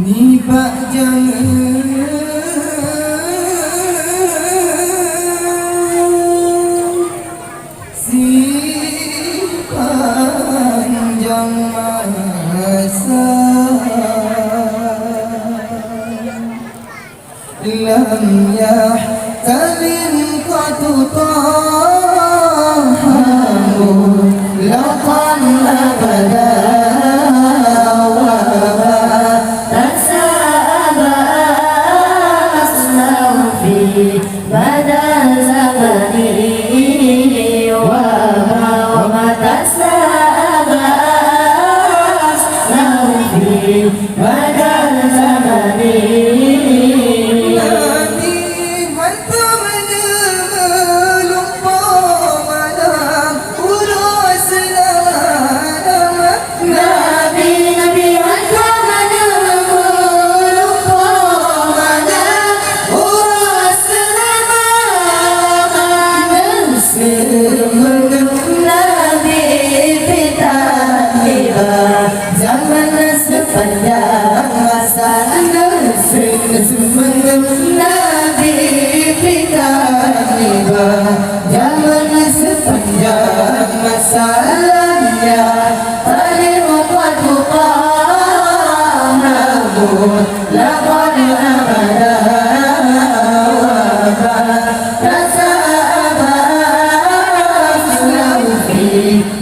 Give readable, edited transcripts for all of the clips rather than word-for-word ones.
Nibak jangan si panjang masa lam yahtalin qatu tahamu laqan abada pada zamani wa matasabas nafi pada zamani Nabi hantu lupa malam urus nama Nabi hantu lupa malam urus Nabi fitan tiba zaman sepanjang masa Nabi fitan tiba zaman sepanjang masa ya talim qadu qanabu laqad abada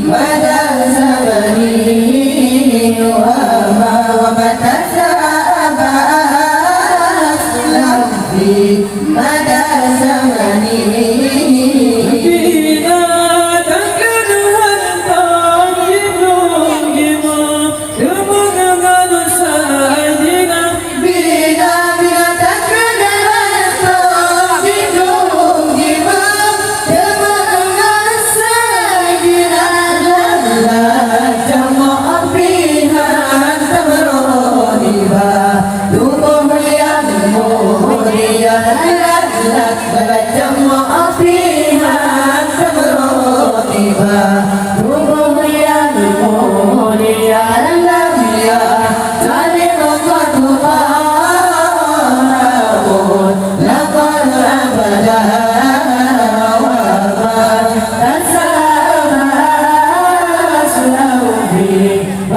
pada zamani wa matasabas lamfi pada zamani Bina takkan hantar hidung gima kemenangan sahaja Bina takkan hantar hidung gima kemenangan sahaja jamaah pilihan tabrodiba tubuh yang mulia jamaah pilihan tabrodiba tubuh yang mulia saling qadu qanabu laqad abada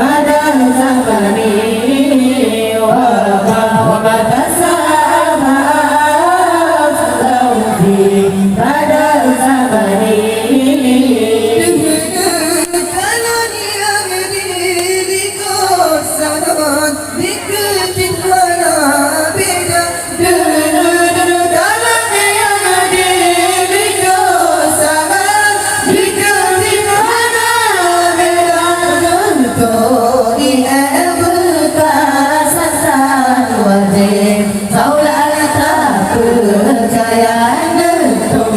pada zamani wa matasabas pada zamani kalau dia berdiri kosangan diketin mana beda dalam yang diri dosangan diketin mana beda untuk bekasasan wajib saulah tak percaya untuk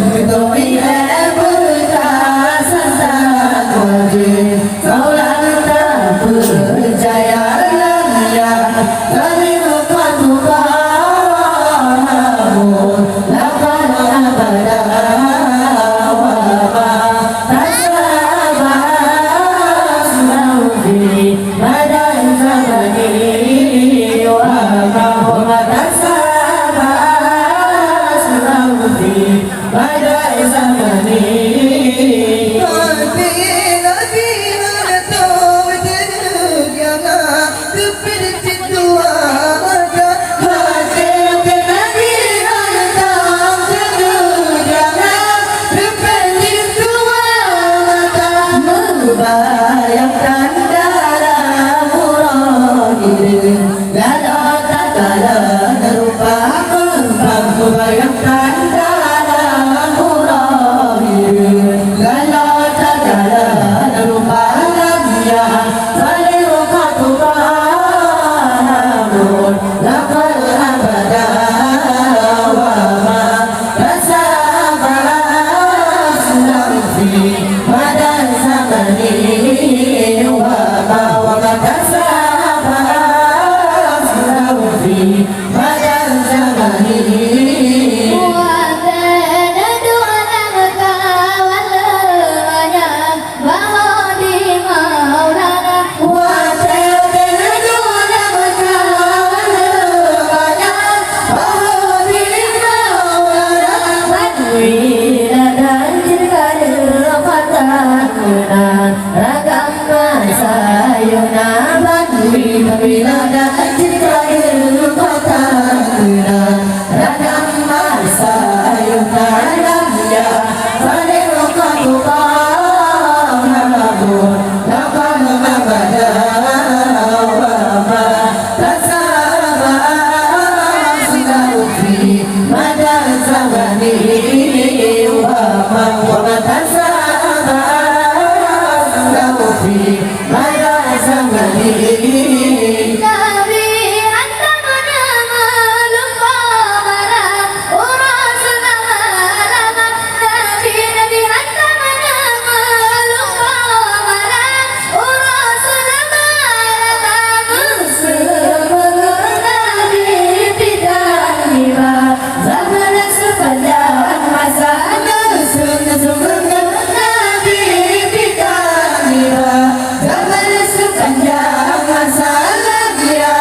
bekasasan wajib saulah tak percaya ya talim qadu qanabu laqad abada wa tasabas nafi pada zamani wa matasabas nafi pada zamani Nabi mana tahu terjana seperti dua mata hati Nabi datang terjangan seperti dua mata membayangkan dalam murahir lala tak kalah rupa membayangkan dalam murahir lala tak kalah rupa ya saling qadu qanabu pada terakhir kota ragam masa yang dalamnya pada kau kamu dapat membaca pada zaman ini wa pada zaman ini Nabi hantar nama lupa marah orang selama Nabi hantar nama lupa marah orang selama Nabi tidak tiba zaman sepanjang masa Nabi tidak tiba zaman sepanjang masa dia